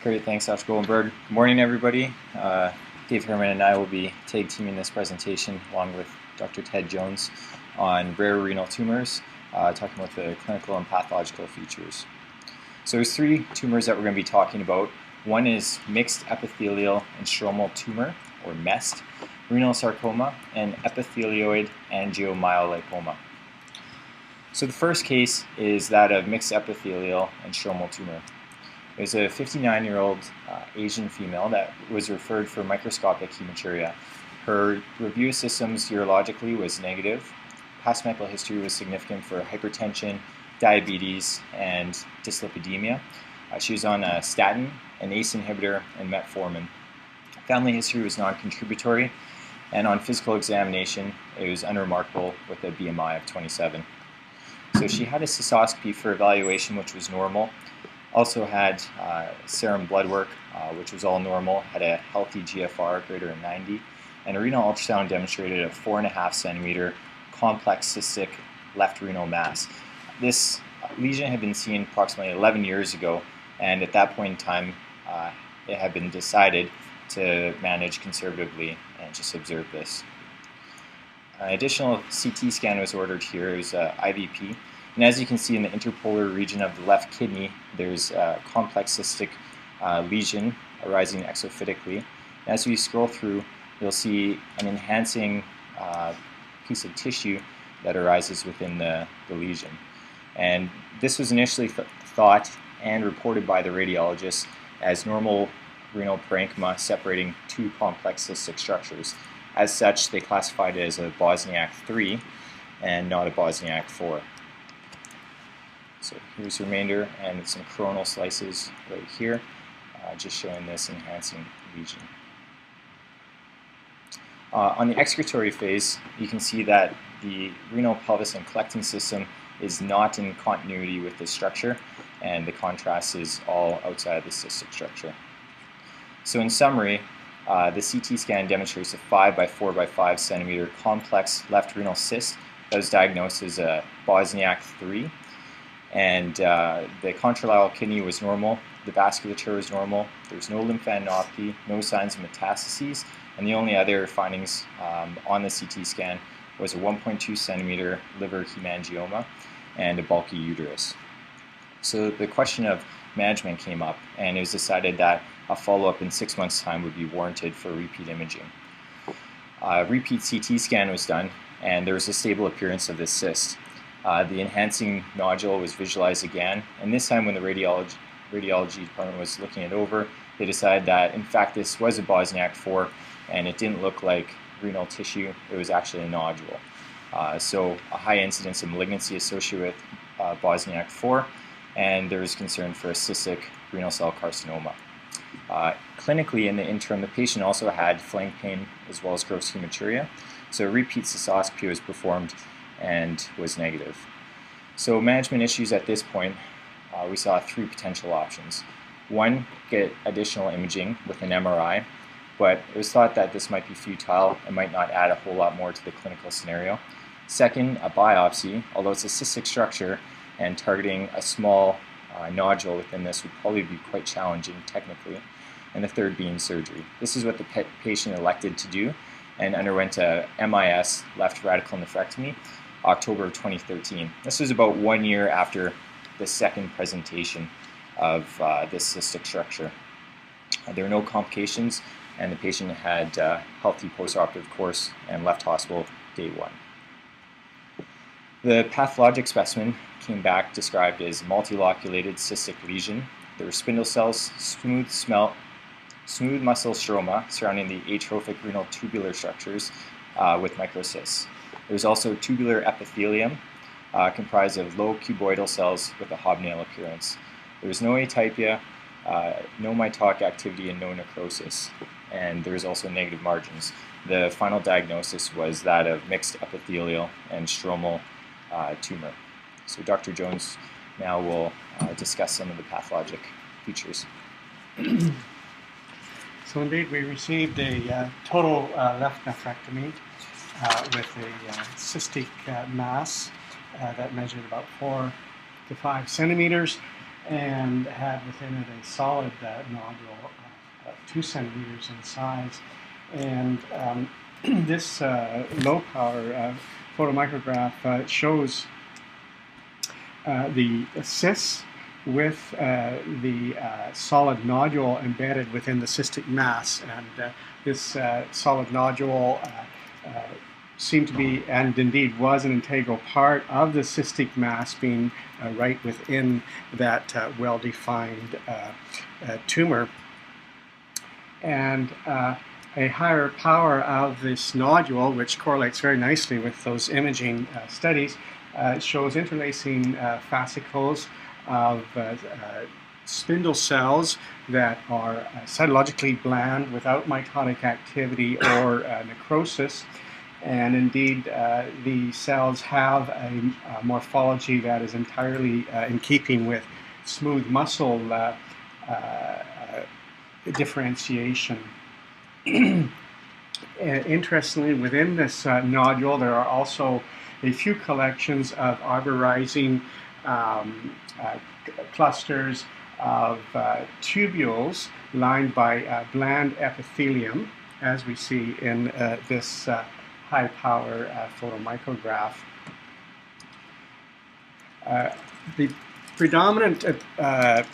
Great, thanks, Dr. Goldenberg. Good morning, everybody. Dave Harriman and I will be tag teaming this presentation along with Dr. Ted Jones on rare renal tumors, talking about the clinical and pathological features. So there's three tumors that we're going to be talking about. One is mixed epithelial and stromal tumor, or MEST, renal sarcoma, and epithelioid angiomyolipoma. So the first case is that of mixed epithelial and stromal tumor. There's a 59-year-old Asian female that was referred for microscopic hematuria. Her review of systems urologically was negative. Past medical history was significant for hypertension, diabetes, and dyslipidemia. She was on a statin, an ACE inhibitor, and metformin. Family history was non-contributory, and on physical examination, it was unremarkable with a BMI of 27. So she had a cystoscopy for evaluation, which was normal. Also had serum blood work, which was all normal, had a healthy GFR greater than 90, and a renal ultrasound demonstrated a 4.5 centimeter complex cystic left renal mass. This lesion had been seen approximately 11 years ago, and at that point in time, it had been decided to manage conservatively and just observe this. An additional CT scan was ordered here. It was IVP. And as you can see in the interpolar region of the left kidney, there's a complex cystic lesion arising exophytically. As we scroll through, you'll see an enhancing piece of tissue that arises within the lesion. And this was initially thought and reported by the radiologist as normal renal parenchyma separating two complex cystic structures. As such, they classified it as a Bosniak 3 and not a Bosniak 4. So here's the remainder and some coronal slices right here, just showing this enhancing lesion. On the excretory phase, you can see that the renal pelvis and collecting system is not in continuity with the structure, and the contrast is all outside of the cystic structure. So in summary, the CT scan demonstrates a 5 by 4 by 5 centimeter complex left renal cyst that was diagnosed as a Bosniak 3. And the contralateral kidney was normal, the vasculature was normal, there was no lymphadenopathy, no signs of metastases, and the only other findings on the CT scan was a 1.2 centimeter liver hemangioma and a bulky uterus. So the question of management came up, and it was decided that a follow-up in 6 months' time would be warranted for repeat imaging. Repeat CT scan was done, and there was a stable appearance of this cyst. The enhancing nodule was visualized again, and this time when the radiology department was looking it over, they decided that in fact this was a Bosniak 4 and it didn't look like renal tissue, it was actually a nodule. So a high incidence of malignancy associated with Bosniak 4, and there was concern for a cystic renal cell carcinoma. Clinically, in the interim, the patient also had flank pain as well as gross hematuria, so a repeat cystoscopy was performed and was negative. So management issues at this point, we saw three potential options. One, get additional imaging with an MRI, but it was thought that this might be futile and might not add a whole lot more to the clinical scenario. Second, a biopsy, although it's a cystic structure and targeting a small nodule within this would probably be quite challenging technically. And the third being surgery. This is what the patient elected to do and underwent a MIS, left radical nephrectomy, October of 2013. This was about 1 year after the second presentation of this cystic structure. There were no complications, and the patient had a healthy postoperative course and left hospital day 1. The pathologic specimen came back described as multiloculated cystic lesion. There were spindle cells, smooth muscle stroma surrounding the atrophic renal tubular structures with microcysts. There's also tubular epithelium comprised of low cuboidal cells with a hobnail appearance. There's no atypia, no mitotic activity, and no necrosis. And there's also negative margins. The final diagnosis was that of mixed epithelial and stromal tumor. So Dr. Jones now will discuss some of the pathologic features. So indeed, we received a total left nephrectomy with a cystic mass that measured about 4 to 5 centimeters. and had within it a solid nodule 2 centimeters in size. And this low-power photomicrograph shows the cysts with the solid nodule embedded within the cystic mass. And this solid nodule seemed to be, and indeed was, an integral part of the cystic mass, being right within that well-defined tumor. And a higher power of this nodule, which correlates very nicely with those imaging studies, shows interlacing fascicles of spindle cells that are cytologically bland without mitotic activity or necrosis. And indeed, the cells have a morphology that is entirely in keeping with smooth muscle differentiation. Interestingly, within this nodule, there are also a few collections of arborizing clusters of tubules lined by bland epithelium, as we see in this high-power photomicrograph. The predominant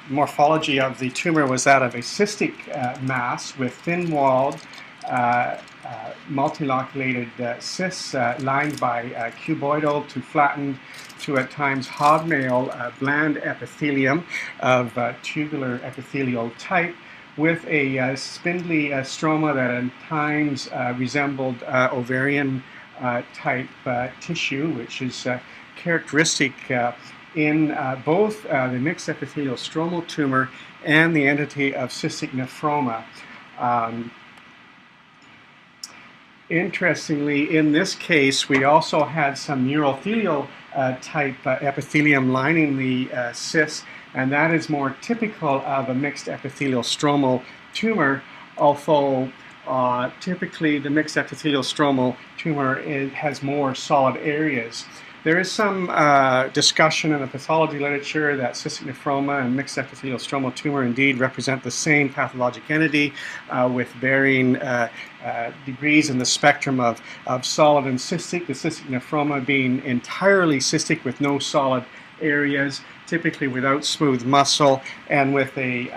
morphology of the tumor was that of a cystic mass with thin-walled, multiloculated cysts lined by cuboidal to flattened to at times hobnail bland epithelium of tubular epithelial type, with a spindly stroma that at times resembled ovarian type tissue, which is characteristic in both the mixed epithelial stromal tumor and the entity of cystic nephroma. Interestingly, in this case, we also had some urothelial type epithelium lining the cyst, and that is more typical of a mixed epithelial stromal tumor, although typically the mixed epithelial stromal tumor has more solid areas. There is some discussion in the pathology literature that cystic nephroma and mixed epithelial stromal tumor indeed represent the same pathologic entity with varying degrees in the spectrum of solid and cystic, the cystic nephroma being entirely cystic with no solid areas, typically without smooth muscle, and with a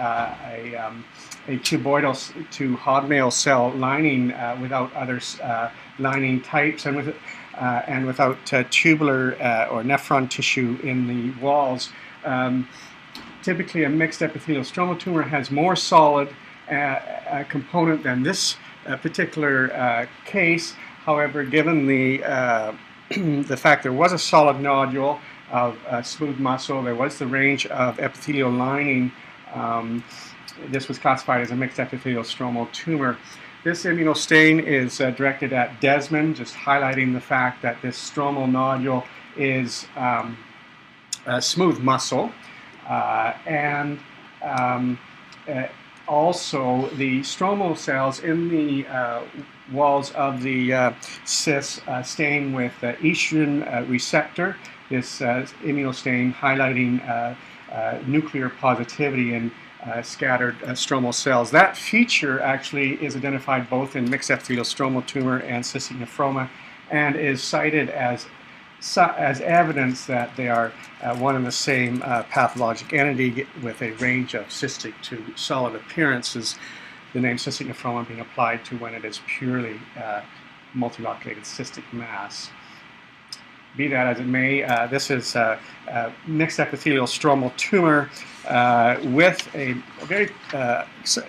cuboidal to hobnail cell lining without other lining types, and without tubular or nephron tissue in the walls. Typically, a mixed epithelial stromal tumor has more solid component than this particular case. However, given the the fact there was a solid nodule of smooth muscle, there was the range of epithelial lining, this was classified as a mixed epithelial stromal tumor. This immunostain is directed at Desmond, just highlighting the fact that this stromal nodule is smooth muscle, and also the stromal cells in the walls of the cyst stain with estrogen receptor. This immunostain highlighting nuclear positivity in scattered stromal cells. That feature actually is identified both in mixed epithelial stromal tumor and cystic nephroma, and is cited as evidence that they are one and the same pathologic entity with a range of cystic to solid appearances, the name cystic nephroma being applied to when it is purely multiloculated cystic mass. Be that as it may, this is a mixed epithelial stromal tumor with a very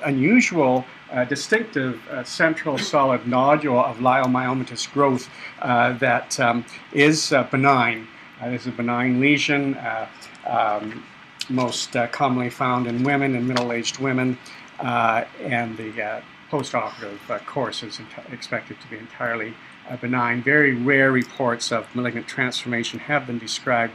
unusual, distinctive central solid nodule of leiomyomatous growth that is benign. This is a benign lesion, most commonly found in women and middle-aged women, and the post-operative course is expected to be entirely benign. Very rare reports of malignant transformation have been described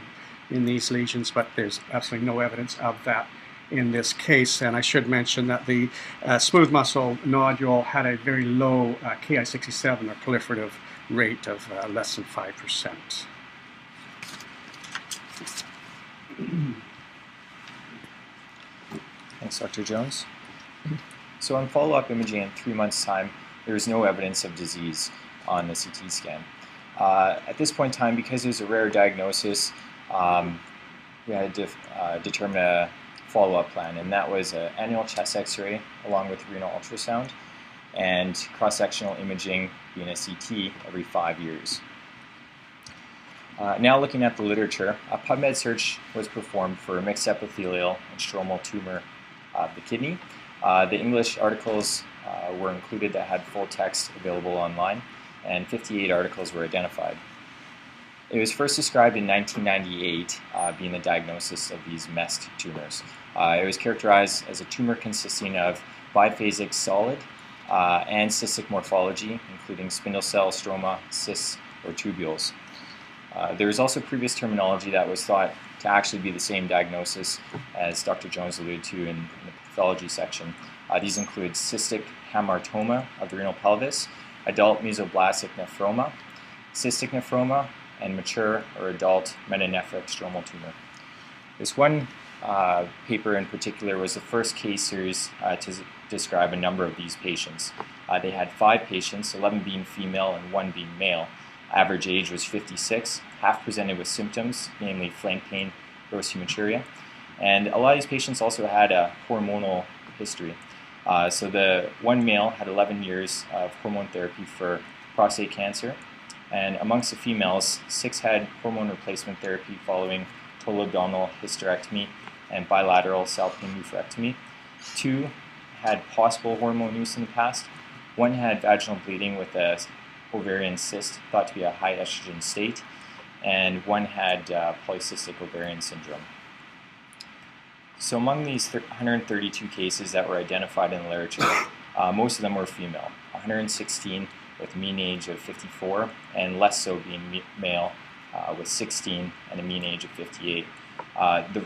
in these lesions, but there's absolutely no evidence of that in this case. And I should mention that the smooth muscle nodule had a very low Ki67 or proliferative rate of less than 5%. Thanks, Dr. Jones. So on follow-up imaging in 3 months' time, there was no evidence of disease on the CT scan. At this point in time, because it was a rare diagnosis, we had to determine a follow-up plan, and that was an annual chest x-ray along with renal ultrasound and cross-sectional imaging being a CT every 5 years. Now looking at the literature, a PubMed search was performed for mixed epithelial and stromal tumor of the kidney. The English articles were included that had full text available online, and 58 articles were identified. It was first described in 1998, being the diagnosis of these MEST tumors. It was characterized as a tumor consisting of biphasic solid and cystic morphology, including spindle cell, stroma, cysts, or tubules. There was also previous terminology that was thought to actually be the same diagnosis, as Dr. Jones alluded to in the pathology section. These include cystic hamartoma of the renal pelvis, adult mesoblastic nephroma, cystic nephroma, and mature or adult metanephric stromal tumor. This one paper in particular was the first case series to describe a number of these patients. They had 5 patients, 11 being female and 1 being male. Average age was 56, half presented with symptoms, namely flank pain, gross hematuria. And a lot of these patients also had a hormonal history. So the one male had 11 years of hormone therapy for prostate cancer, and amongst the females, 6 had hormone replacement therapy following total abdominal hysterectomy and bilateral salpingo-nephrectomy. 2 had possible hormone use in the past. 1 had vaginal bleeding with a ovarian cyst thought to be a high estrogen state, and 1 had polycystic ovarian syndrome. So among these 132 cases that were identified in the literature, most of them were female, 116 with a mean age of 54, and less so being male with 16 and a mean age of 58. The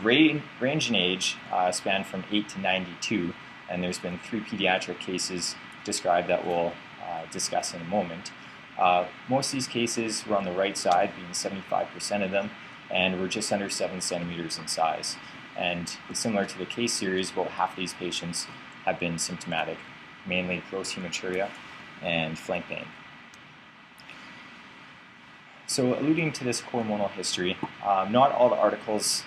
range in age spanned from 8 to 92, and there's been 3 pediatric cases described that we'll discuss in a moment. Most of these cases were on the right side, being 75% of them, and were just under 7 centimeters in size. And similar to the case series, about half of these patients have been symptomatic, mainly gross hematuria and flank pain. So alluding to this hormonal history, not all the articles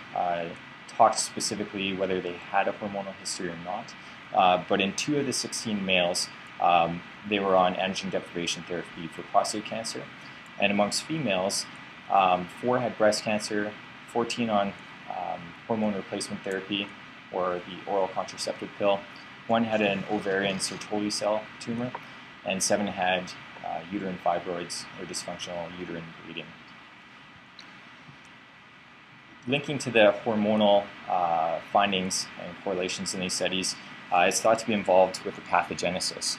talked specifically whether they had a hormonal history or not, but in 2 of the 16 males, they were on androgen deprivation therapy for prostate cancer. And amongst females, 4 had breast cancer, 14 on hormone replacement therapy or the oral contraceptive pill, 1 had an ovarian Sertoli cell tumor, and 7 had uterine fibroids or dysfunctional uterine bleeding. Linking to the hormonal findings and correlations in these studies, it's thought to be involved with the pathogenesis.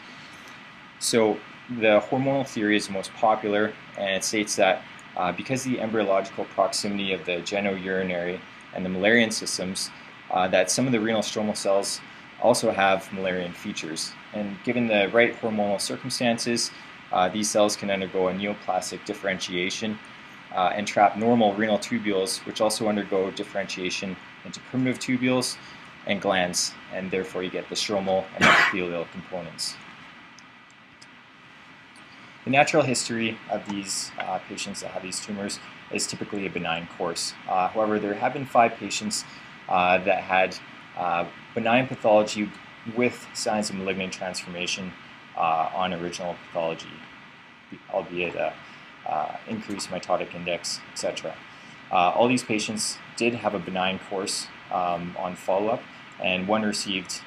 So the hormonal theory is the most popular, and it states that because the embryological proximity of the genitourinary and the Müllerian systems, that some of the renal stromal cells also have Müllerian features. And given the right hormonal circumstances, these cells can undergo a neoplastic differentiation and trap normal renal tubules, which also undergo differentiation into primitive tubules and glands, and therefore you get the stromal and epithelial components. The natural history of these patients that have these tumors is typically a benign course. However, there have been 5 patients that had benign pathology with signs of malignant transformation on original pathology, albeit increased mitotic index, etc. All these patients did have a benign course on follow-up, and 1 received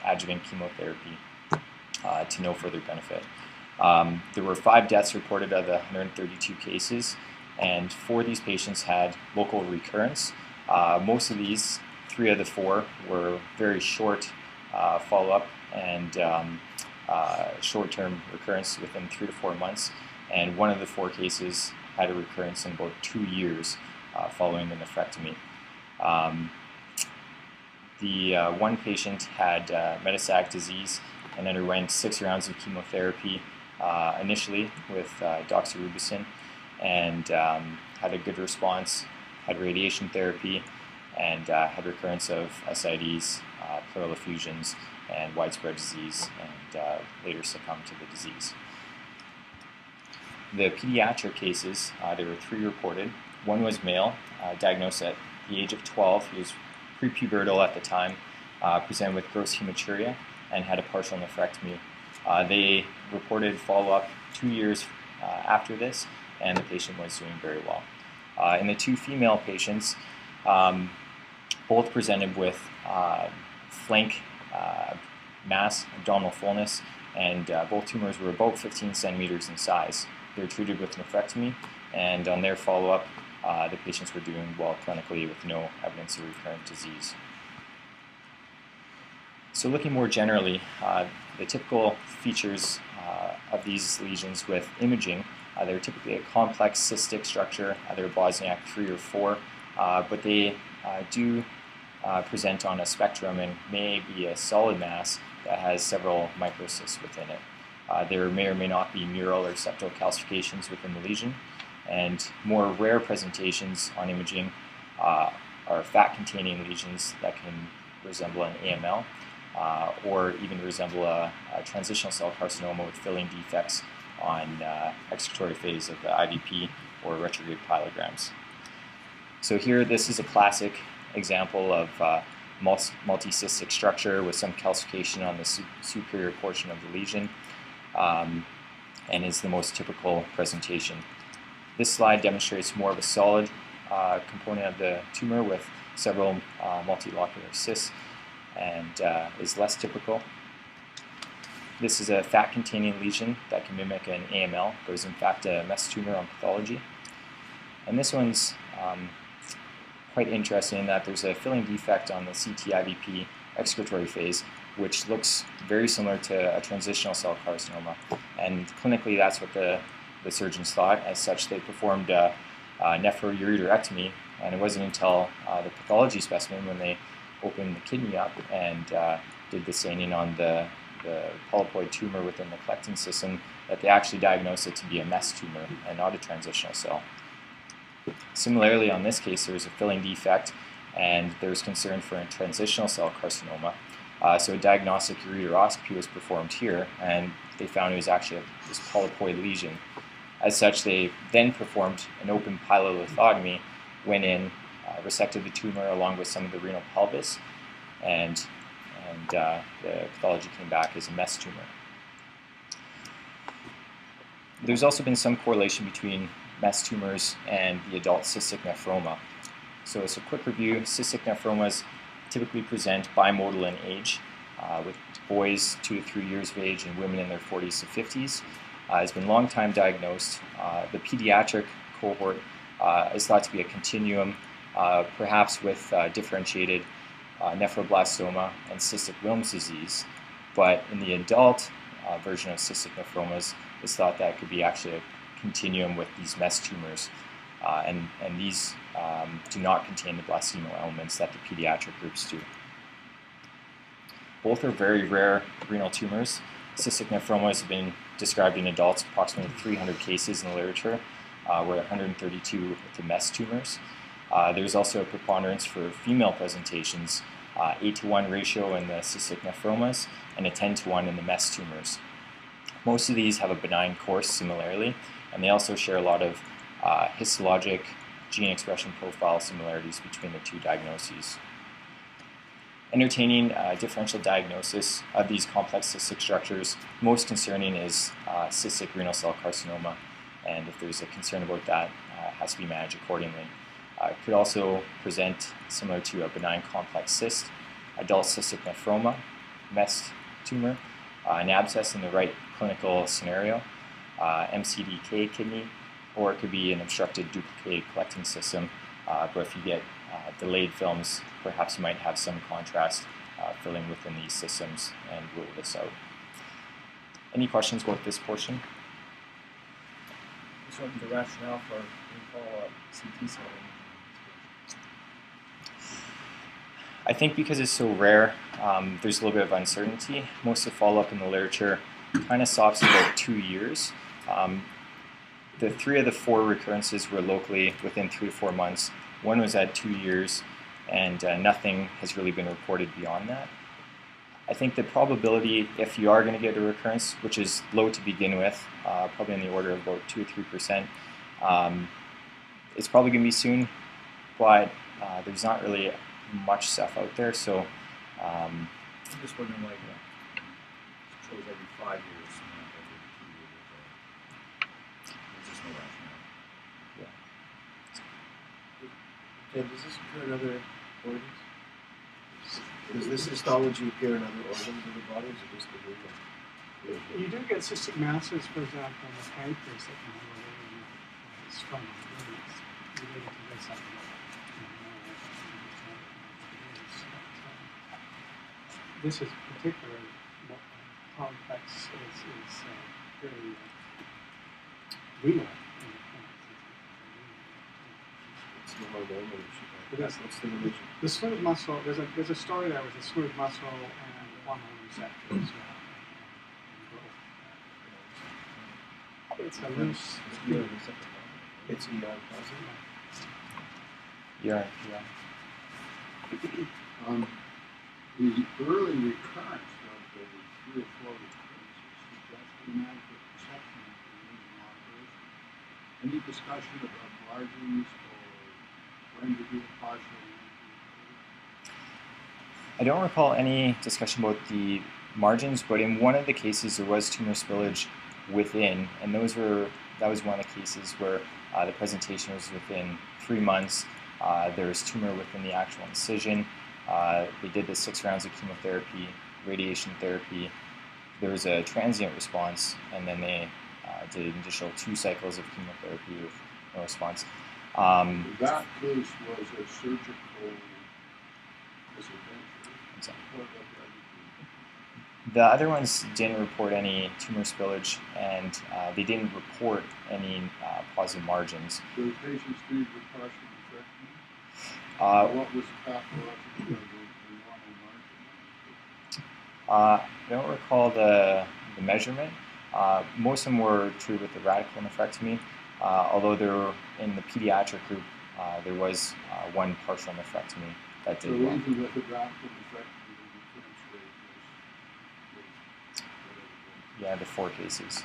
adjuvant chemotherapy to no further benefit. There were 5 deaths reported out of the 132 cases, and 4 of these patients had local recurrence. Most of these, 3 of the 4, were very short follow-up and short-term recurrence within 3 to 4 months, and 1 of the 4 cases had a recurrence in about 2 years following the nephrectomy. The 1 patient had metastatic disease and underwent 6 rounds of chemotherapy initially with doxorubicin, and had a good response, had radiation therapy, and had recurrence of ascites pleural effusions and widespread disease, and later succumbed to the disease. The pediatric cases, there were 3 reported. One was male, diagnosed at the age of 12. He was prepubertal at the time, presented with gross hematuria, and had a partial nephrectomy. They reported follow-up 2 years after this, and the patient was doing very well. In the 2 female patients, both presented with flank mass, abdominal fullness, and both tumors were about 15 centimeters in size. They were treated with nephrectomy, and on their follow-up, the patients were doing well clinically with no evidence of recurrent disease. So looking more generally, the typical features of these lesions with imaging, they're typically a complex cystic structure, either Bosniak 3 or 4, but they do present on a spectrum and may be a solid mass that has several microcysts within it. There may or may not be mural or septal calcifications within the lesion, and more rare presentations on imaging are fat-containing lesions that can resemble an AML, or even resemble a transitional cell carcinoma with filling defects on excretory phase of the IVP or retrograde pyelograms. So here, this is a classic example of multicystic structure with some calcification on the superior portion of the lesion, and is the most typical presentation. This slide demonstrates more of a solid component of the tumor with several multilocular cysts, and is less typical. This is a fat-containing lesion that can mimic an AML, but is in fact a MEST tumor on pathology. And this one's quite interesting in that there's a filling defect on the CT-IVP excretory phase, which looks very similar to a transitional cell carcinoma. And clinically, that's what the surgeons thought. As such, they performed nephroureterectomy, and it wasn't until the pathology specimen, when they opened the kidney up and did the staining on the polypoid tumor within the collecting system, that they actually diagnosed it to be a MEST tumor and not a transitional cell. Similarly, on this case, there was a filling defect, and there was concern for a transitional cell carcinoma. So a diagnostic ureteroscopy was performed here, and they found it was actually this polypoid lesion. As such, they then performed an open pyelolithotomy, went in, resected the tumor along with some of the renal pelvis, and the pathology came back as a MEST tumor. There's also been some correlation between MEST tumors and the adult cystic nephroma. So as a quick review, cystic nephromas typically present bimodal in age, with boys 2 to 3 years of age and women in their 40s to 50s. Has been long time diagnosed. The pediatric cohort is thought to be a continuum, perhaps with differentiated nephroblastoma and cystic Wilms disease, but in the adult version of cystic nephromas, it's thought that it could be actually a continuum with these MEST tumors, and these do not contain the blastomal elements that the pediatric groups do. Both are very rare renal tumors. Cystic nephromas have been described in adults, approximately 300 cases in the literature, where 132 with the MEST tumors. There's also a preponderance for female presentations, 8-to-1 ratio in the cystic nephromas and a 10-to-1 in the MEST tumors. Most of these have a benign course similarly, and they also share a lot of histologic gene expression profile similarities between the 2 diagnoses. Entertaining differential diagnosis of these complex cystic structures, most concerning is cystic renal cell carcinoma, and if there's a concern about that, it has to be managed accordingly. It could also present similar to a benign complex cyst, adult cystic nephroma, MEST tumor, an abscess in the right clinical scenario, MCDK kidney, or it could be an obstructed duplicated collecting system, but if you get delayed films, perhaps you might have some contrast filling within these systems and rule this out. Any questions about this portion? What's the rationale for follow-up CT scanning? I think because it's so rare, there's a little bit of uncertainty. Most of the follow-up in the literature kind of stops at about 2 years. The 3 of the 4 recurrences were locally within 3 to 4 months. One was at 2 years, and nothing has really been reported beyond that. I think the probability, if you are going to get a recurrence, which is low to begin with, probably in the order of about 2 or 3%, it's probably going to be soon, but there's not really much stuff out there. So I'm just wondering, like, it shows every 5 years, not every 2 years. There's just no rationale. Yeah. And does this occur in other organs? Does this histology appear in other organs of the body, or is it just the renal? You do get cystic masses, for example, in the pancreas that can have a very strong influence related to this. This is particularly complex, is very renal. It's the hormone issue. It is. What's the religion? The smooth muscle, there's a story there with the smooth muscle and hormone receptors. It's a loose. It's ER positive. Yeah. The early recurrence of the pre-operative cases suggests inadequate perception of the renal operation. Any discussion about margins or when to do the partial? I don't recall any discussion about the margins, but in one of the cases there was tumor spillage within, and that was one of the cases where the presentation was within 3 months. There was tumor within the actual incision. They did the 6 rounds of chemotherapy, radiation therapy. There was a transient response, and then they did an additional 2 cycles of chemotherapy with no response. That case was a surgical misadventure. The other ones didn't report any tumor spillage, and they didn't report any positive margins. So the patients treated with partial nephrectomy? What was pathological the normal margin? I don't recall the measurement. Most of them were treated with the radical nephrectomy, although there were, in the pediatric group, there was one partial nephrectomy that did well. So even with the radical nephrectomy, the recurrence rate was Yeah, the 4 cases.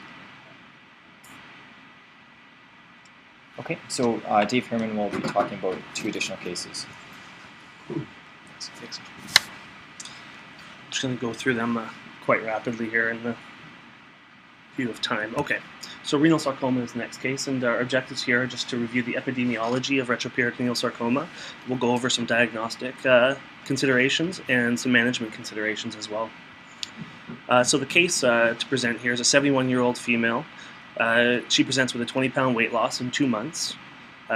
Okay, so Dave Harriman will be talking about 2 additional cases. Thanks. I'm just going to go through them quite rapidly here in the view of time. Okay, so renal sarcoma is the next case, and our objectives here are just to review the epidemiology of retroperitoneal sarcoma. We'll go over some diagnostic considerations and some management considerations as well. So the case to present here is a 71-year-old female. She presents with a 20-pound weight loss in 2 months.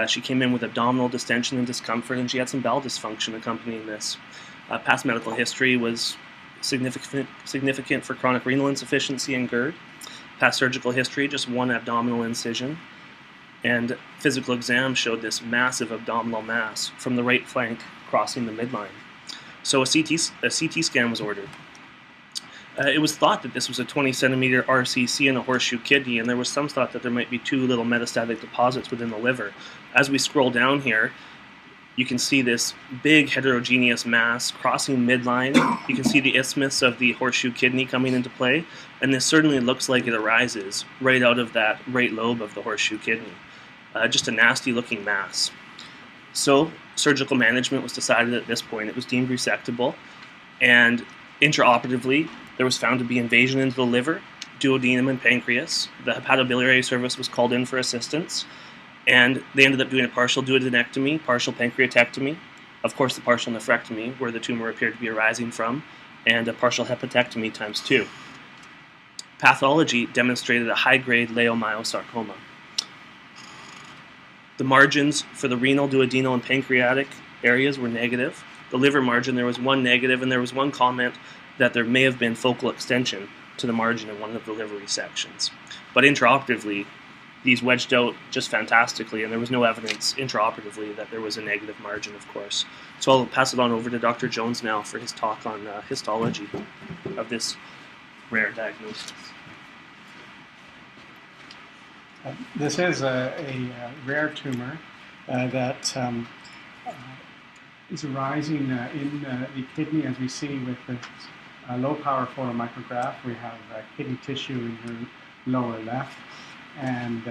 She came in with abdominal distension and discomfort, and she had some bowel dysfunction accompanying this. Past medical history was significant for chronic renal insufficiency and GERD. Past surgical history, just 1 abdominal incision. And physical exam showed this massive abdominal mass from the right flank crossing the midline. So a CT scan was ordered. It was thought that this was a 20-centimeter RCC in a horseshoe kidney, and there was some thought that there might be 2 little metastatic deposits within the liver. As we scroll down here, you can see this big heterogeneous mass crossing midline. You can see the isthmus of the horseshoe kidney coming into play, and this certainly looks like it arises right out of that right lobe of the horseshoe kidney. Just a nasty-looking mass. So surgical management was decided at this point. It was deemed resectable, and intraoperatively, there was found to be invasion into the liver, duodenum, and pancreas. The hepatobiliary service was called in for assistance, and they ended up doing a partial duodenectomy, partial pancreatectomy, of course the partial nephrectomy, where the tumor appeared to be arising from, and a partial hepatectomy ×2. Pathology demonstrated a high-grade leiomyosarcoma. The margins for the renal, duodenal, and pancreatic areas were negative. The liver margin, there was 1 negative, and there was 1 comment that there may have been focal extension to the margin in one of the liver resections. But intraoperatively, these wedged out just fantastically, and there was no evidence intraoperatively that there was a negative margin, of course. So I'll pass it on over to Dr. Jones now for his talk on histology of this rare diagnosis. This is a rare tumor that is arising in the kidney, as we see with the low-power photomicrograph. We have kidney tissue in your lower left, and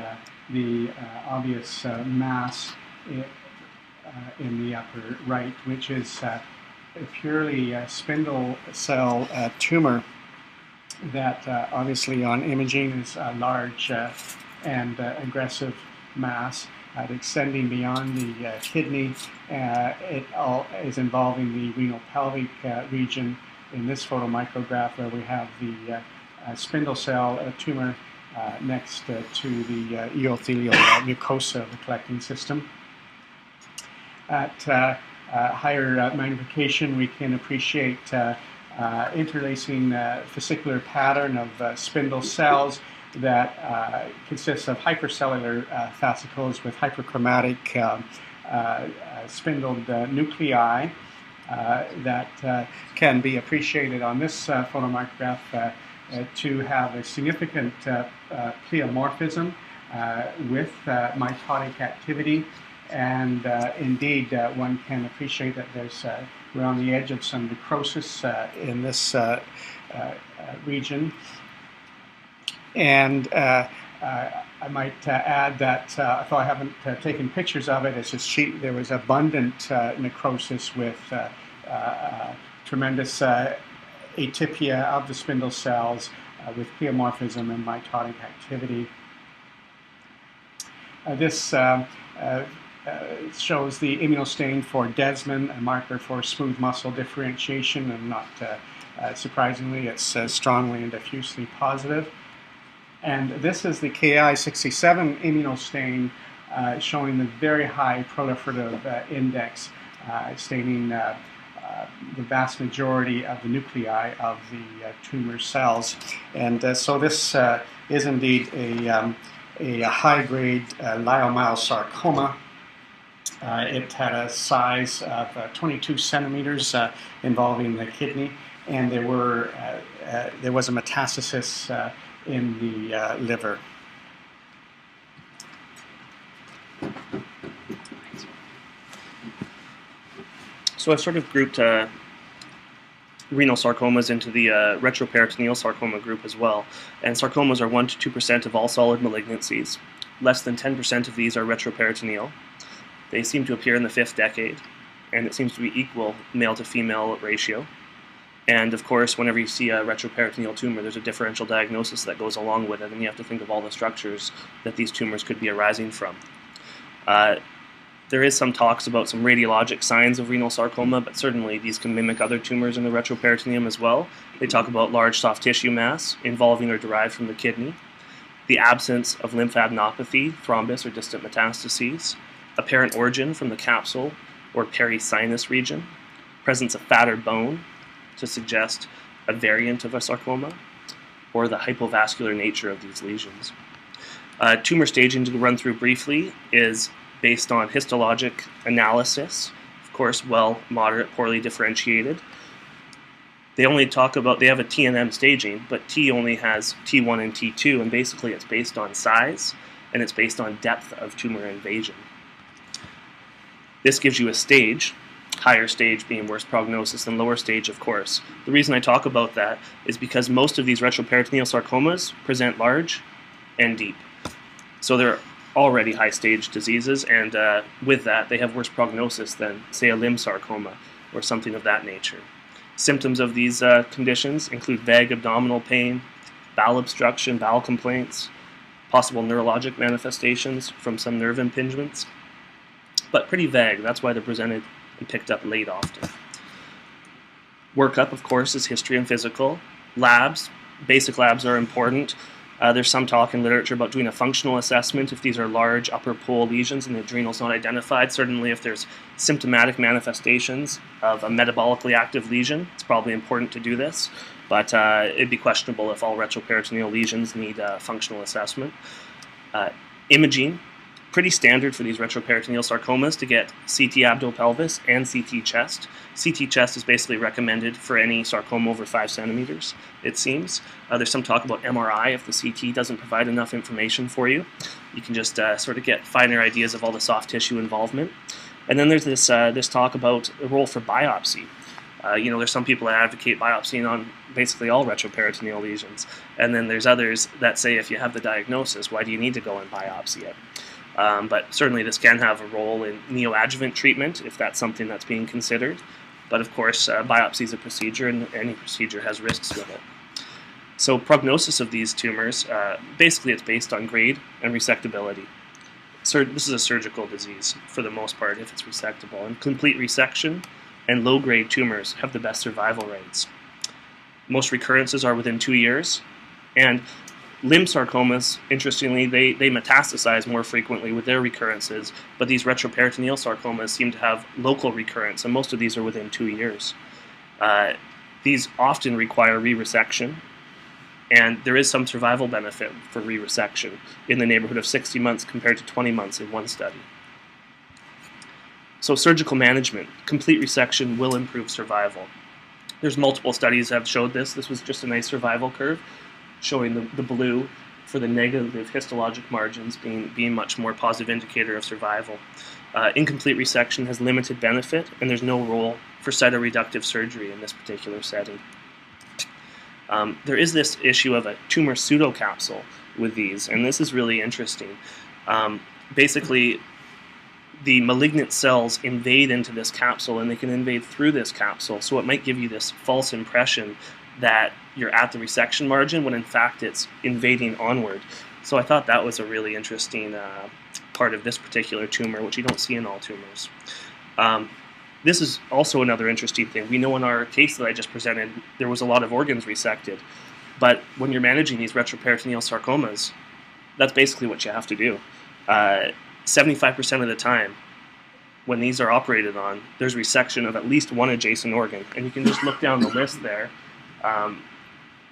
the obvious mass in the upper right, which is a purely spindle cell tumor that obviously on imaging is a large and aggressive mass extending beyond the kidney. It all is involving the renal pelvic region in this photomicrograph, where we have the spindle cell tumor next to the urothelial mucosa of the collecting system. At higher magnification, we can appreciate interlacing fascicular pattern of spindle cells that consists of hypercellular fascicles with hyperchromatic spindled nuclei that can be appreciated on this photomicrograph to have a significant pleomorphism with mitotic activity. And indeed, one can appreciate that there's we're on the edge of some necrosis in this region. And I might add that, although I haven't taken pictures of it, it's just there was abundant necrosis with tremendous atypia of the spindle cells with pleomorphism and mitotic activity. This shows the immunostain for Desmond, a marker for smooth muscle differentiation, and not surprisingly, it's strongly and diffusely positive. And this is the Ki-67 immunostain showing the very high proliferative index, staining the vast majority of the nuclei of the tumor cells. And so this is indeed a high-grade leiomyosarcoma. It had a size of 22 centimeters involving the kidney, and there was a metastasis in the liver. So I've sort of grouped renal sarcomas into the retroperitoneal sarcoma group as well. And sarcomas are 1 to 2% of all solid malignancies. Less than 10% of these are retroperitoneal. They seem to appear in the 5th decade, and it seems to be equal male to female ratio. And of course, whenever you see a retroperitoneal tumor, there's a differential diagnosis that goes along with it, and you have to think of all the structures that these tumors could be arising from. There is some talks about some radiologic signs of renal sarcoma, but certainly these can mimic other tumors in the retroperitoneum as well. They talk about large soft tissue mass involving or derived from the kidney, the absence of lymphadenopathy, thrombus, or distant metastases, apparent origin from the capsule or perisinus region, presence of fat or bone to suggest a variant of a sarcoma, or the hypovascular nature of these lesions. Tumor staging, to run through briefly, is based on histologic analysis, of course, well, moderate, poorly differentiated. They only talk about, they have a T and M staging, but T only has T1 and T2, and basically it's based on size, and it's based on depth of tumor invasion. This gives you a stage, higher stage being worse prognosis than lower stage, of course. The reason I talk about that is because most of these retroperitoneal sarcomas present large and deep. So they're already high stage diseases, and with that, they have worse prognosis than, say, a limb sarcoma or something of that nature. Symptoms of these conditions include vague abdominal pain, bowel obstruction, bowel complaints, possible neurologic manifestations from some nerve impingements, but pretty vague. That's why they're presented and picked up late often. Workup, of course, is history and physical. Labs, basic labs are important. There's some talk in literature about doing a functional assessment if these are large upper pole lesions and the adrenal's not identified. Certainly if there's symptomatic manifestations of a metabolically active lesion, it's probably important to do this, but it'd be questionable if all retroperitoneal lesions need a functional assessment. Imaging, pretty standard for these retroperitoneal sarcomas to get CT abdo-pelvis and CT chest. CT chest is basically recommended for any sarcoma over 5 centimeters, it seems. There's some talk about MRI if the CT doesn't provide enough information for you. You can just sort of get finer ideas of all the soft tissue involvement. And then there's this talk about the role for biopsy. There's some people that advocate biopsying on basically all retroperitoneal lesions. And then there's others that say if you have the diagnosis, why do you need to go and biopsy it? But certainly this can have a role in neoadjuvant treatment if that's something that's being considered. But of course, biopsy is a procedure, and any procedure has risks with it. So prognosis of these tumors, basically it's based on grade and resectability. This is a surgical disease for the most part if it's resectable. And complete resection and low-grade tumors have the best survival rates. Most recurrences are within 2 years. And limb sarcomas, interestingly, they metastasize more frequently with their recurrences, but these retroperitoneal sarcomas seem to have local recurrence, and most of these are within 2 years. These often require re-resection, and there is some survival benefit for re-resection in the neighborhood of 60 months compared to 20 months in one study. So surgical management, complete resection will improve survival. There's multiple studies that have showed this. This was just a nice survival curve showing the blue for the negative histologic margins being much more positive indicator of survival. Incomplete resection has limited benefit, and there's no role for cytoreductive surgery in this particular setting. There is this issue of a tumor pseudocapsule with these, and this is really interesting. Basically, the malignant cells invade into this capsule, and they can invade through this capsule, so it might give you this false impression that you're at the resection margin when in fact it's invading onward. So I thought that was a really interesting part of this particular tumor, which you don't see in all tumors. This is also another interesting thing. We know in our case that I just presented, there was a lot of organs resected, but when you're managing these retroperitoneal sarcomas, that's basically what you have to do. 75% of the time, when these are operated on, there's resection of at least one adjacent organ, and you can just look down the list there.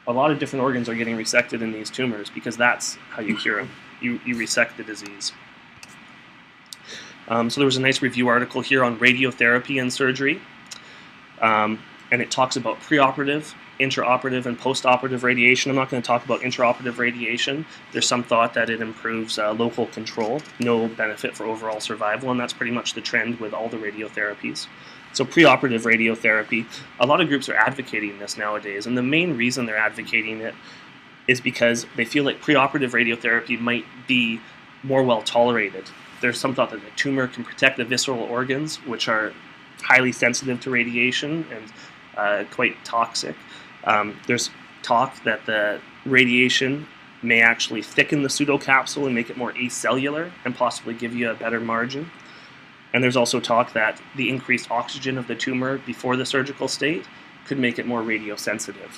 A lot of different organs are getting resected in these tumors because that's how you cure them. You resect the disease. So there was a nice review article here on radiotherapy and surgery, and it talks about preoperative, intraoperative, and postoperative radiation. I'm not going to talk about intraoperative radiation. There's some thought that it improves local control, no benefit for overall survival, and that's pretty much the trend with all the radiotherapies. So preoperative radiotherapy, a lot of groups are advocating this nowadays, and the main reason they're advocating it is because they feel like preoperative radiotherapy might be more well tolerated. There's some thought that the tumor can protect the visceral organs, which are highly sensitive to radiation and quite toxic. There's talk that the radiation may actually thicken the pseudocapsule and make it more acellular and possibly give you a better margin. And there's also talk that the increased oxygen of the tumor before the surgical state could make it more radiosensitive.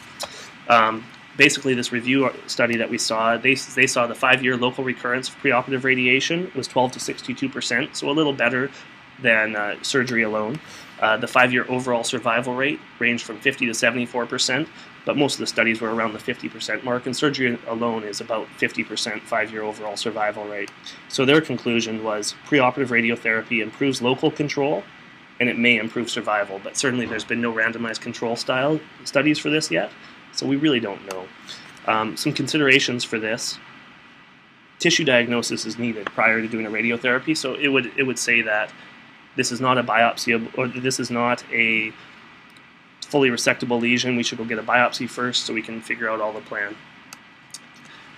Basically, this review study that we saw, they saw the 5-year local recurrence of preoperative radiation was 12 to 62%, so a little better than surgery alone. The 5-year overall survival rate ranged from 50 to 74%, but most of the studies were around the 50% mark, and surgery alone is about 50% 5-year overall survival rate. So their conclusion was preoperative radiotherapy improves local control, and it may improve survival, but certainly there's been no randomized control style studies for this yet, so we really don't know. Some considerations for this: tissue diagnosis is needed prior to doing a radiotherapy, so it would say that this is not a biopsy, or this is not a fully resectable lesion. We should go get a biopsy first so we can figure out all the plan.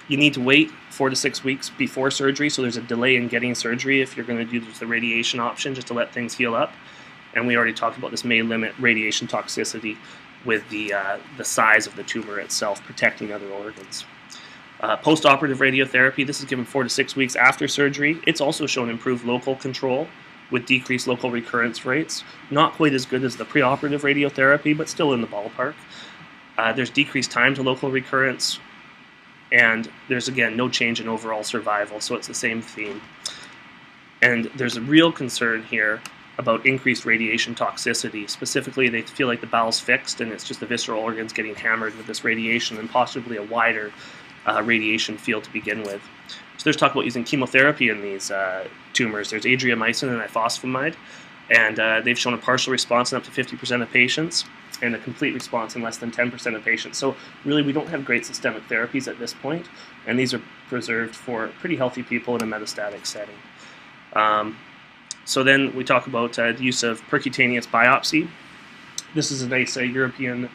You need to wait 4 to 6 weeks before surgery, so there's a delay in getting surgery if you're going to do the radiation option just to let things heal up. And we already talked about this may limit radiation toxicity with the size of the tumor itself protecting other organs. Post-operative radiotherapy, this is given 4 to 6 weeks after surgery. It's also shown improved local control with decreased local recurrence rates. Not quite as good as the preoperative radiotherapy, but still in the ballpark. There's decreased time to local recurrence, and there's, again, no change in overall survival, so it's the same theme. And there's a real concern here about increased radiation toxicity. Specifically, they feel like the bowel's fixed, and it's just the visceral organs getting hammered with this radiation, and possibly a wider radiation field to begin with. So there's talk about using chemotherapy in these tumors. There's adriamycin and ifosfamide, and they've shown a partial response in up to 50% of patients and a complete response in less than 10% of patients. So really, we don't have great systemic therapies at this point, and these are preserved for pretty healthy people in a metastatic setting. So then we talk about the use of percutaneous biopsy. This is a nice European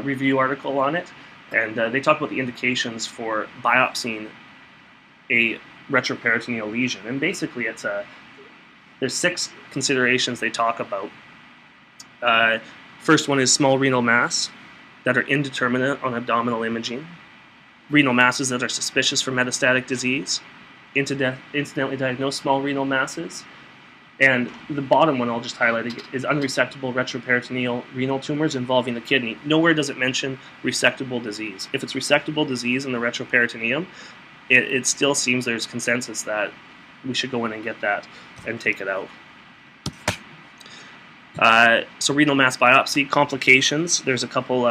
review article on it, and they talk about the indications for biopsying a retroperitoneal lesion. And basically, there's 6 considerations they talk about. First one is small renal mass that are indeterminate on abdominal imaging, renal masses that are suspicious for metastatic disease, incidentally diagnosed small renal masses, and the bottom one I'll just highlight is unresectable retroperitoneal renal tumors involving the kidney. Nowhere does it mention resectable disease. If it's resectable disease in the retroperitoneum, it still seems there's consensus that we should go in and get that and take it out. So renal mass biopsy complications, there's a couple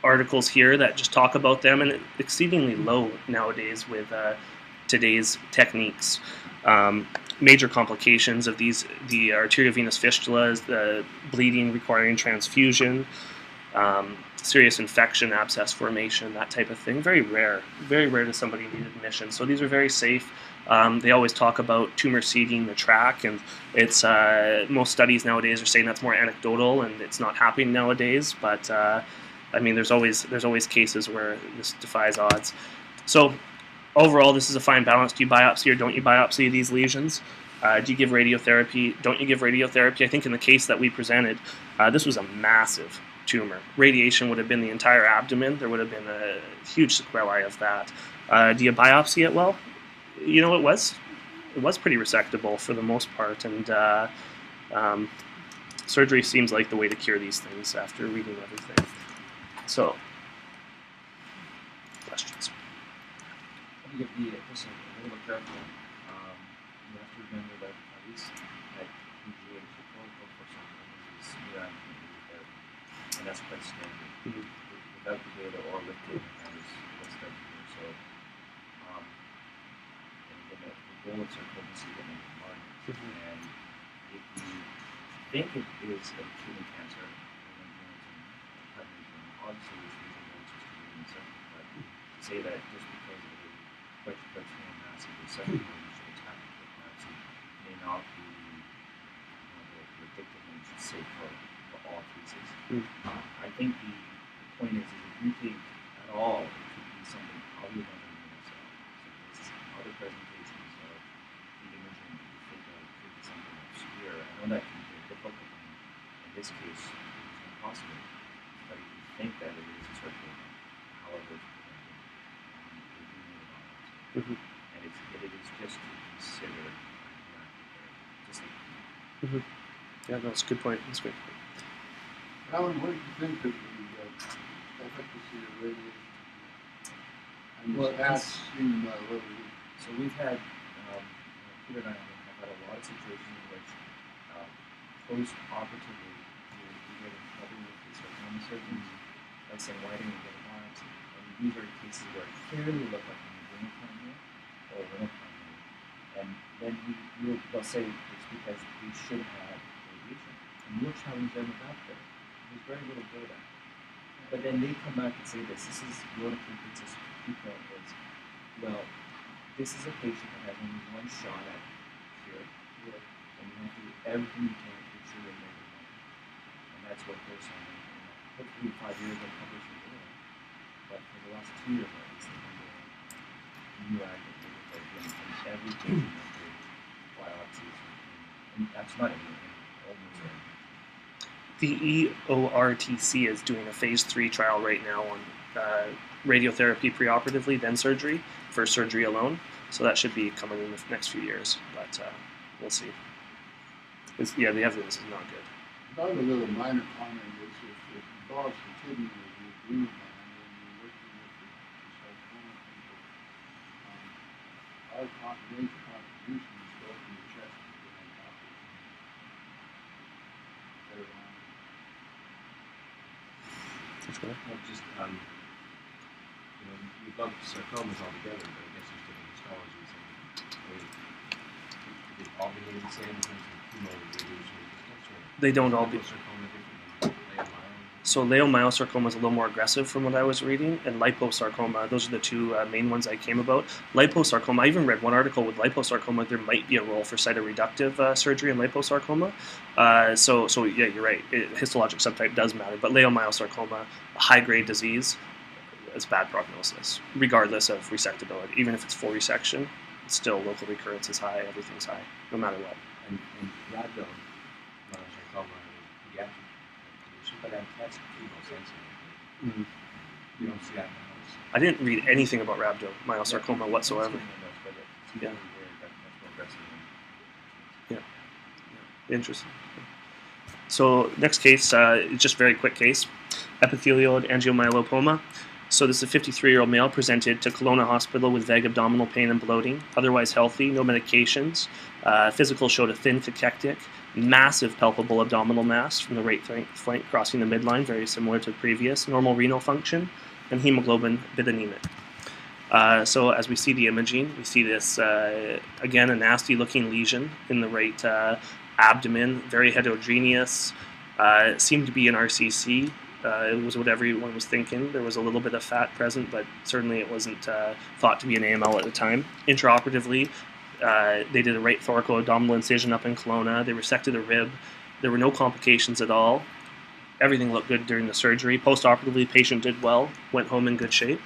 articles here that just talk about them, and it's exceedingly low nowadays with today's techniques. Major complications of these, the arteriovenous fistulas, the bleeding requiring transfusion, serious infection, abscess formation, that type of thing. Very rare to somebody need admission. So these are very safe. They always talk about tumor seeding the tract, and it's most studies nowadays are saying that's more anecdotal and it's not happening nowadays. But I mean, there's always cases where this defies odds. So overall, this is a fine balance. Do you biopsy or don't you biopsy these lesions? Do you give radiotherapy? Don't you give radiotherapy? I think in the case that we presented, this was a massive tumor. Radiation would have been the entire abdomen. There would have been a huge sequelae of that. Do you biopsy it? Well, you know, it was pretty resectable for the most part, and surgery seems like the way to cure these things after reading everything. So, questions? You have to be just a little bit careful. You have to remember that at least at PGH, the protocol for some is neoadjuvant therapy, and that's quite standard. Without the data or with data, that is what's done here. So, and again, the goal of sarcoma is to get into margins. And if you think it is a kidney cancer, obviously it's reasonable just to do it, but to say that just because of the retroperitoneal mass of the second one you should attack it with biopsy may not be the predictive one you should say for all cases. I think the point is if you think at all it could be something other than a renal cell, so this other presentations of the imaging that you think that it could be something obscure. I know that can be difficult, in this case it's impossible, but if you think that it is a sarcoma, however it's presented, and it is just to consider just like Yeah, that's a good point. That's great. Alan, what do you think of the efficacy of radiation? And Well, that's in so we've had, Peter and I have had a lot of situations in which post-operatively we get in trouble with the sarcoma surgeons by saying, why didn't you get a biopsy? And these are cases where it clearly looked like an renal tumor or renal tumor, and then they'll say it's because we should have radiation. And we'll challenge them with that there. There's very little data. But then they come back and say this is your consensus viewpoint is, well, this is a patient that has only one shot at cure, and you have to do everything you can to ensure they never know. And that's what they're saying. Hopefully 5 years they'll publish the data. But for the last 2 years at least, they've been doing new adjuvant radiotherapy and every patient has been biopsies. And that's not almost every. The EORTC is doing a phase 3 trial right now on radiotherapy preoperatively, then surgery, for surgery alone. So that should be coming in the next few years, but we'll see. Yeah, the evidence is not good. I have a little minor comment is if it involves the kidney or the adrenal gland and you're working with the sarcoma people, our major contribution is to open the chest and prevent operation. Well, just, we've lumped sarcomas all together, but I guess there's different histologies. They all behave the same in terms of chemo radiation resistance, or they don't all be. sarcoma different than AML? So leiomyosarcoma is a little more aggressive from what I was reading, and liposarcoma, those are the two main ones I came about. Liposarcoma, I even read one article with liposarcoma, there might be a role for cytoreductive surgery in liposarcoma. So yeah, you're right, histologic subtype does matter, but leiomyosarcoma, a high-grade disease, it's bad prognosis, regardless of resectability. Even if it's full resection, it's still local recurrence is high, everything's high, no matter what. And rhabdomyosarcoma is pediatric condition, but that's chemosensitive. Mm-hmm. You don't see that in the house. I didn't read anything about rhabdomyosarcoma whatsoever. Yeah. Yeah. Interesting. So next case, just very quick case, epithelioid angiomyolipoma. So this is a 53-year-old male presented to Kelowna Hospital with vague abdominal pain and bloating, otherwise healthy, no medications. Physical showed a thin cachectic, massive palpable abdominal mass from the right flank crossing the midline, very similar to previous, normal renal function, and hemoglobin a bit anemic. So as we see the imaging, we see this, again, a nasty looking lesion in the right abdomen, very heterogeneous, seemed to be an RCC. It was what everyone was thinking. There was a little bit of fat present, but certainly it wasn't thought to be an AML at the time. Intraoperatively, they did a right thoracoabdominal incision up in Kelowna. They resected a rib. There were no complications at all. Everything looked good during the surgery. Post-operatively, patient did well, went home in good shape.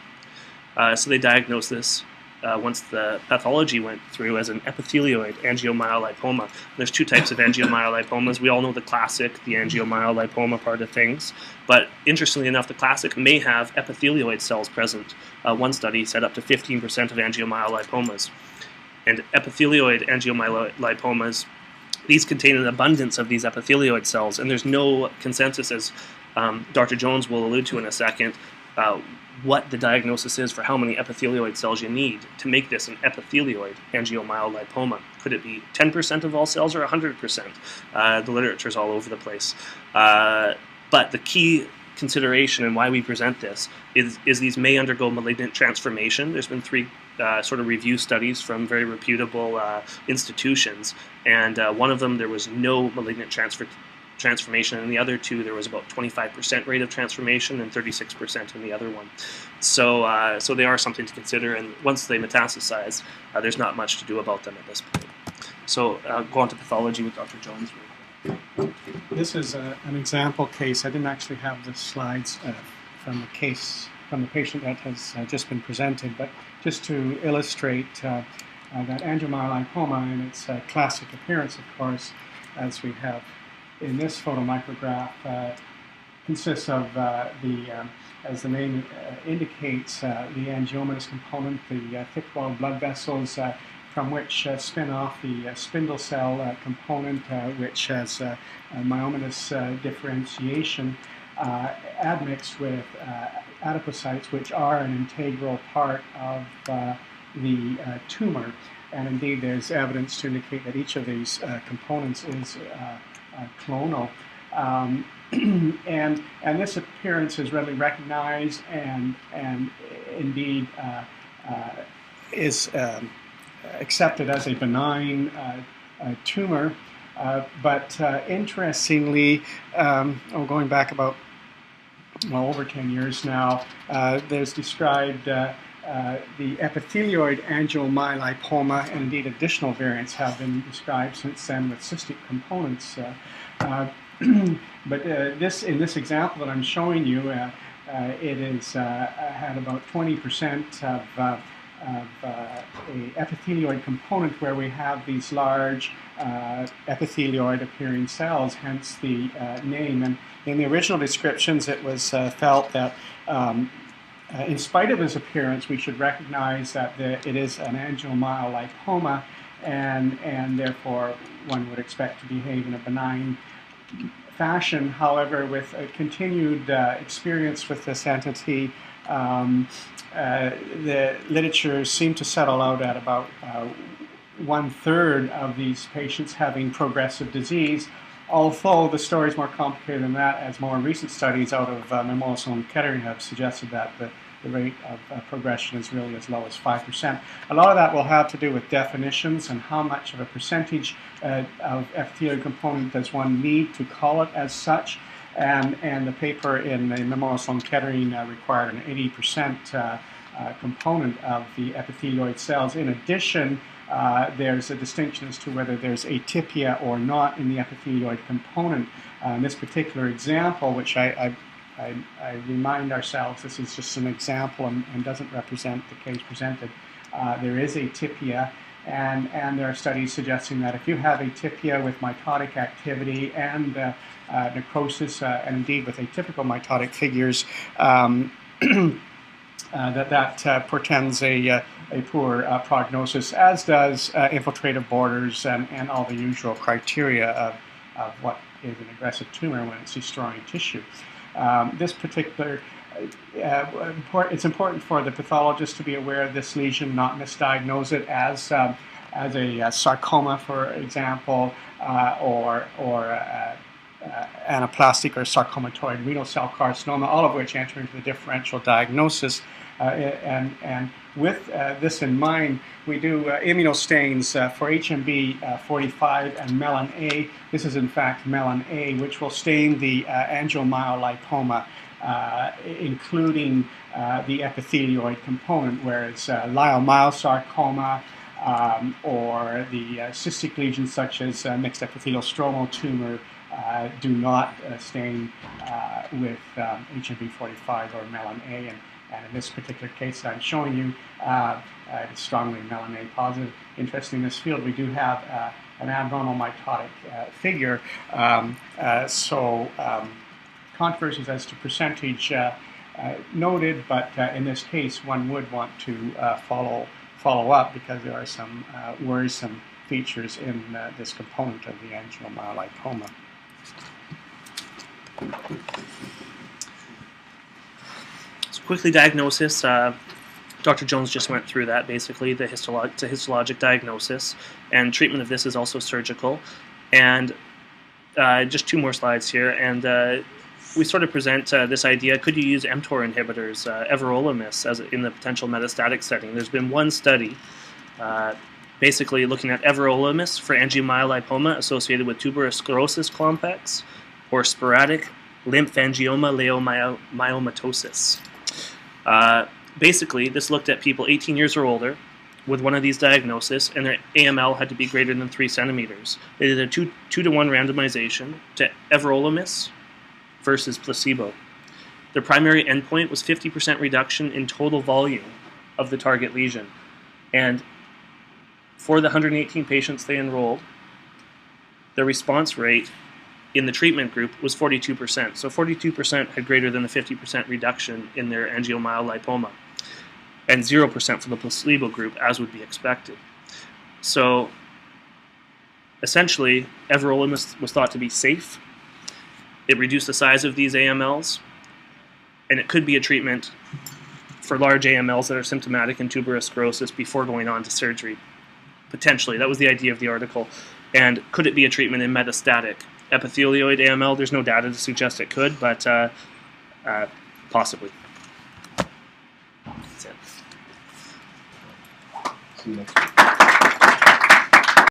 So they diagnosed this once the pathology went through as an epithelioid angiomyolipoma. There's two types of angiomyolipomas. We all know the classic, the angiomyolipoma part of things. But interestingly enough, the classic may have epithelioid cells present. One study said up to 15% of angiomyolipomas. And epithelioid angiomyolipomas, these contain an abundance of these epithelioid cells. And there's no consensus, as Dr. Jones will allude to in a second, what the diagnosis is for how many epithelioid cells you need to make this an epithelioid angiomyolipoma. Could it be 10% of all cells or 100%? The literature is all over the place. But the key consideration and why we present this is these may undergo malignant transformation. There's been 3 sort of review studies from very reputable institutions, and one of them there was no malignant transformation, and the other 2 there was about 25% rate of transformation and 36% in the other one. So so they are something to consider, and once they metastasize, there's not much to do about them at this point. So go on to pathology with Dr. Jones. This is an example case. I didn't actually have the slides from the case, from the patient that has just been presented, but just to illustrate that angiomyolipoma in its classic appearance, of course, as we have in this photomicrograph, consists of as the name indicates, the angiomatous component, the thick-walled blood vessels from which spin off the spindle cell component, which has myomatous differentiation, admixed with adipocytes, which are an integral part of the tumor. And indeed, there's evidence to indicate that each of these components is clonal. And this appearance is readily recognized and indeed is accepted as a benign tumor. But interestingly, going back about over 10 years now, there's described the epithelioid angiomyolipoma, and indeed additional variants have been described since then with cystic components. But in this example that I'm showing you, it is had about 20% of a epithelioid component where we have these large epithelioid appearing cells, hence the name. And in the original descriptions, it was felt that in spite of its appearance, we should recognize that it is an angiomyolipoma, and therefore one would expect to behave in a benign fashion. However, with a continued experience with this entity, the literature seemed to settle out at about 1/3 of these patients having progressive disease, although the story is more complicated than that, as more recent studies out of Memorial Sloan Kettering have suggested that the rate of progression is really as low as 5%. A lot of that will have to do with definitions and how much of a percentage of epithelioid component does one need to call it as such. And the paper in the Memorial Sloan Kettering required an 80% component of the epithelioid cells. In addition, there's a distinction as to whether there's atypia or not in the epithelioid component. In this particular example, which I remind ourselves this is just an example and doesn't represent the case presented, there is atypia, and there are studies suggesting that if you have atypia with mitotic activity and necrosis, and indeed with atypical mitotic figures, that portends a poor prognosis, as does infiltrative borders and all the usual criteria of what is an aggressive tumor when it's destroying tissue. This particular, it's important for the pathologist to be aware of this lesion, not misdiagnose it as a sarcoma, for example, or anaplastic or sarcomatoid renal cell carcinoma, all of which enter into the differential diagnosis. And with this in mind, we do immunostains for HMB45 and melon A. This is in fact melon A, which will stain the angiomyolipoma, including the epithelioid component, whereas leiomyosarcoma or the cystic lesions such as mixed epithelial stromal tumor do not stain with HMB45 or melon A. And in this particular case that I'm showing you, it's strongly melon A positive. Interesting, in this field we do have an abnormal mitotic figure, so controversies as to percentage noted, but in this case one would want to follow up because there are some worrisome features in this component of the angiomyolipoma. So quickly, diagnosis. Dr. Jones just went through that, basically, the histologic diagnosis, and treatment of this is also surgical. And just two more slides here, and we sort of present this idea, could you use mTOR inhibitors, Everolimus, in the potential metastatic setting? There's been one study basically looking at Everolimus for angiomyolipoma associated with tuberous sclerosis complex or sporadic lymphangioleiomyomatosis. Basically, this looked at people 18 years or older with one of these diagnoses, and their AML had to be greater than 3 centimeters. They did a 2-to-1 randomization to Everolimus versus placebo. Their primary endpoint was 50% reduction in total volume of the target lesion. And for the 118 patients they enrolled, the response rate in the treatment group was 42%. So 42% had greater than a 50% reduction in their angiomyolipoma, and 0% for the placebo group, as would be expected. So essentially, Everolimus was thought to be safe. It reduced the size of these AMLs, and it could be a treatment for large AMLs that are symptomatic in tuberous sclerosis before going on to surgery. Potentially, that was the idea of the article. And could it be a treatment in metastatic epithelioid AML? There's no data to suggest it could, but possibly. That's it. See you next week.